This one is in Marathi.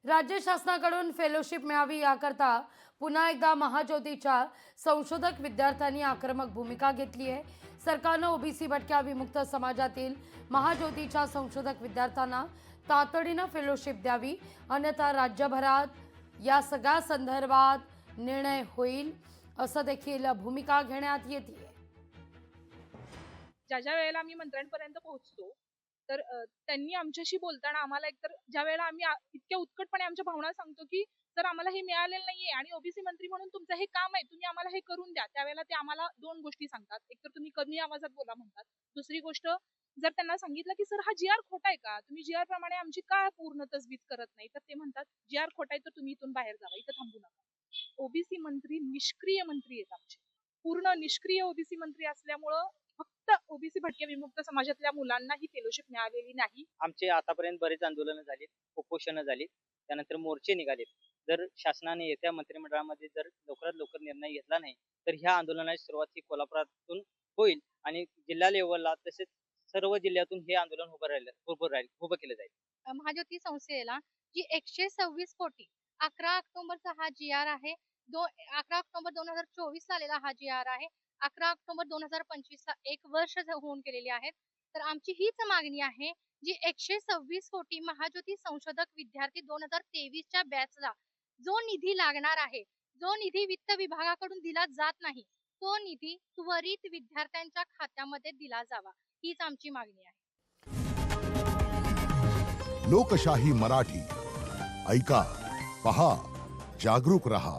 राज्य शासनाकडून फेलोशिप मिळावी याकरता पुन्हा एकदा महाज्योतीच्या संशोधक विद्यार्थ्यांनी आक्रमक भूमिका घेतली आहे। सरकारनं ओबीसी भटक्या विमुक्त समाजातील महाज्योतीच्या संशोधक विद्यार्थ्यांना तातडीनं फेलोशिप द्यावी, अन्यथा राज्यभरात या सगळ्या संदर्भात निर्णय होईल असं देखील भूमिका घेण्यात येते। ज्या वेळेला आम्ही मंत्र्यांपर्यंत पोहोचतो तर त्यांनी आमच्याशी बोलताना आम्हाला एकतर ज्या वेळेला आम्ही इतक्या उत्कटपणे आमच्या भावना सांगतो की सर आम्हाला हे मिळालेलं नाहीये आणि ओबीसी मंत्री म्हणून तुमचं हे काम आहे, तुम्ही आम्हाला हे करून द्या, त्यावेळेला ते आम्हाला दोन गोष्टी सांगतात। एकतर तुम्ही कमी आवाजात बोला म्हणतात, दुसरी गोष्ट जर त्यांना सांगितलं की सर हा जीआर खोटा आहे का, तुम्ही जीआर प्रमाणे आमची का पूर्ण तजवीज करत नाही, तर ते म्हणतात जीआर खोटा आहे तर तुम्ही इथून बाहेर जावा, इथं थांबू नका। ओबीसी मंत्री निष्क्रिय मंत्री आहेत आमचे, पूर्ण निष्क्रिय ओबीसी मंत्री असल्यामुळं फक्त ओबीसी भटक्या विमुक्त समाजातल्या मुलांना ही फेलोशिप मिळालेली नाही। आमचे आतापर्यंत बरेच आंदोलनं झालीत, उपोषणं झालीत, त्यानंतर मोर्चे निघालेत। जर शासनाने येत्या मंत्रिमंडळामध्ये जर लवकरात लवकर निर्णय घेतला नाही तर ह्या आंदोलनाची सुरुवात ही कोल्हापुरातून होईल आणि जिल्हा लेवलला तसेच सर्व जिल्ह्यातून हे आंदोलन उभं केलं जाईल। महाज्योती संस्थेला जी 126 कोटी 11 ऑक्टोबरचा हा जीआर आहे, 11 ऑक्टोबर 2024 ला आलेला हा जीआर आहे, 11 ऑक्टोबर 2025 ला 1 वर्ष होऊन गेलेली आहेत। तर आमची हीच मागणी आहे जी 126 कोटी महाज्योती संशोधक विद्यार्थी 2023 च्या बॅचला जो निधी लागणार आहे, जो निधी वित्त विभागाकडून दिला जात नाही, तो निधी त्वरित विद्यार्थ्यांच्या खात्यामध्ये दिला जावा, हीच आमची मागणी आहे। लोकशाही मराठी ऐका, पहा, जागरूक रहा।